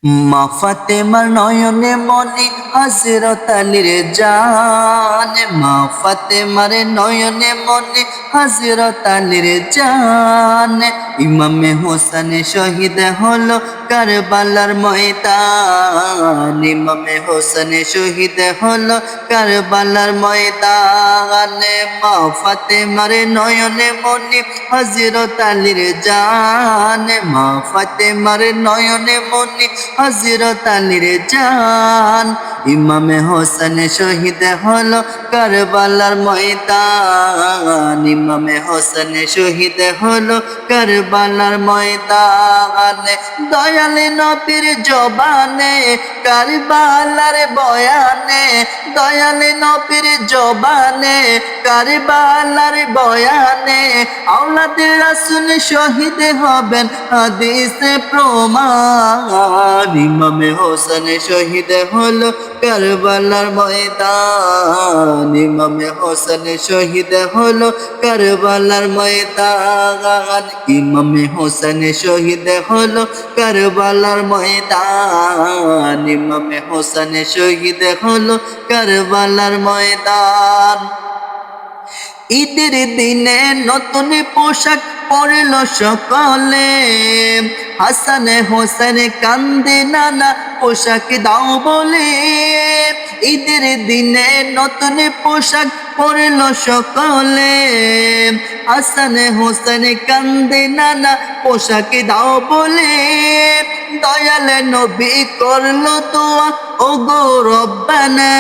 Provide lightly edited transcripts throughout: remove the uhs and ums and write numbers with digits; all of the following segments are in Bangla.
মা ফাতেমার নয়নে মনে হযরত আলীর জান, মা ফাতেমার নয়নে মনে হযরত আলীর জান। ইমামে হোসেন শহীদ হলো কারবালার ময়দান, ইমামে হোসেন শহীদ হলো কারবালার ময়দান। মা ফাতেমার নয়নে মনে হযরত আলীর জান, মা ফাতেমার নয়নে মনে হযরত আলীর জান। ইমামে হোসেন শহীদ হলো কারবালার ময়দান, ইমামে হোসেন শহীদ হলো কারবালার ময়দান। দয়াল নবীর জবানে কারবালার বয়ানে, দয়াল নবীর জবানে কারবালার বয়ানে আওলাদে রাসূল শহীদ হবেন হাদিসে প্রমাণ। ইমামে হোসেন শহীদ হলো কারবালার ময়দান, ইমামে হোসেন শহীদ হলো কারবালার ময়দান, ইমামে হোসেন শহীদ হলো কারবালার ময়দান, ইমামে হোসেন শহীদ হলো কারবালার ময়দান। ঈদের দিনে নতুন পোশাক পরল সকলে, হাসান হোসেন কান্দে নানা পোশাক দাও বলে। ঈদের দিনে নতুন পোশাক পরল সকলে, হাসান হোসেন কান্দে নানা পোশাক দাও বলে। দয়াল নবী করলো দোয়া ও গো রব্বানা,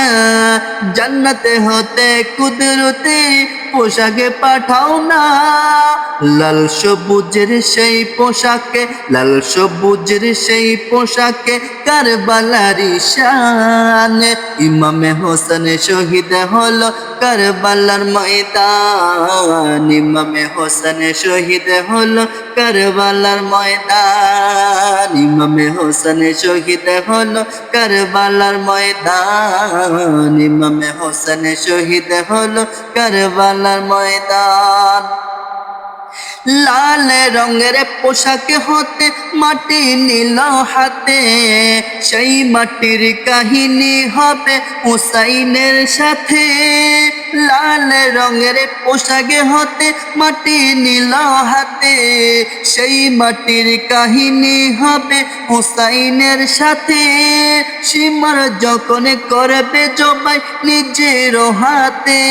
জান্নাতে হতে কুদরতে পোশাকে পাঠাও না। লাল সবুজের সেই পোশাকে, লাল সবুজের সেই পোশাকে কারবালারি শান। ইমামে হোসেন শহীদ হলো কারবালার ময়দান, ইমামে হোসেন শহীদ হলো কারবালার ময়দান, ইমামে হোসেন শহীদ হলো কারবালার ময়দান, ইমামে হোসেন শহীদ হলো কারবালার ময়দান। লাল রঙের পোশাক হতে মাটি নিল হাতে, সেই মাটির কাহিনী হবে হুসাইনের সাথে। লাল রঙের পোশাক হতে মাটি নিল হাতে, সেই মাটির কাহিনী হবে হুসাইনের সাথে। সীমার যখন করবে জবাই নিজের হাতে,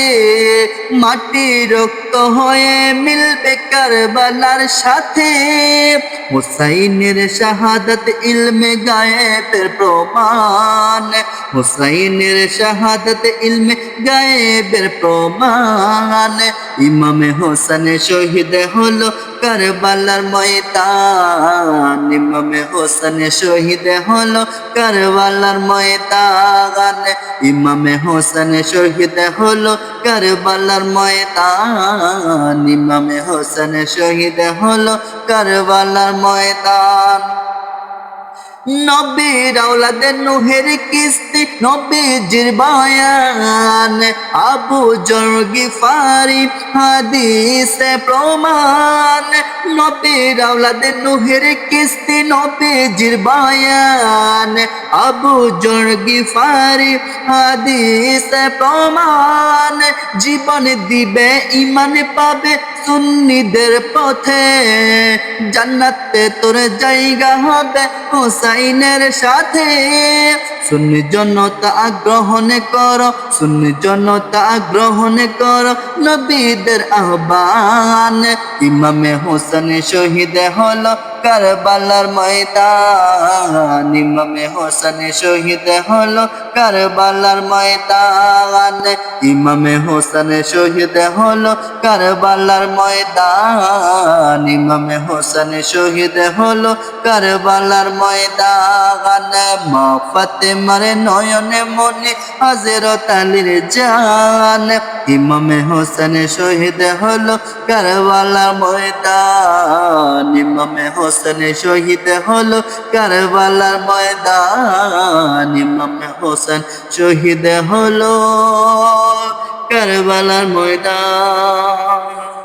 মাটি রক্ত হয়ে মিলবে কারবালার সাথে। হুসাইনের শাহাদাত ইলমে গায়েবের প্রমাণ, হুসাইনের শাহাদাত ইলমে গায়েবের প্রমাণ। ইমামে হোসেন শহীদ হলো কারবালার ময়দান, ইমামে হোসেন শহীদ হলো কারবালার ময়দান, ইমামে হোসেন শহীদ হলো কারবালার ময়দান, ইমামে হোসেন শহীদ হলো কারবালার ময়দান। নবীর আওলাদে নূহের কিস্তি নবীজির বয়ান, আবু যর গিফারি হাদিসে প্রমাণ। নবীর আওলাদে নূহের কিস্তি নবীজির বয়ান, আবু যর গিফারি হাদিসে প্রমাণ। জীবন দিবে ইমান পাবে সুন্নিদের পথে, জান্নাতে তোর জায়গা হবে হুসাইনের সাথে। সুন্নি জনতা গ্রহণ করো, সুন্নি জনতা গ্রহণ করো নবীদের আহ্বান। ইমামে হোসেন শহীদ হলো কারবালার ময়দান, ইমামে হোসেন শহীদ হলো কারবালার ময়দান, ইমামে হোসেন শহীদ হলো কারবালার ময়দান, ইমামে হোসেন শহীদ হলো কারবালার ময়দান। মা ফাতেমার নয়নে মনে হযরত আলীর জান, ইমামে হোসেন শহীদ হলো কারবালার ময়দান, ইমামে হোসেন শহীদ হলো কারবালার ময়দান, ইমামে হোসেন শহীদ হলো কারবালার ময়দান।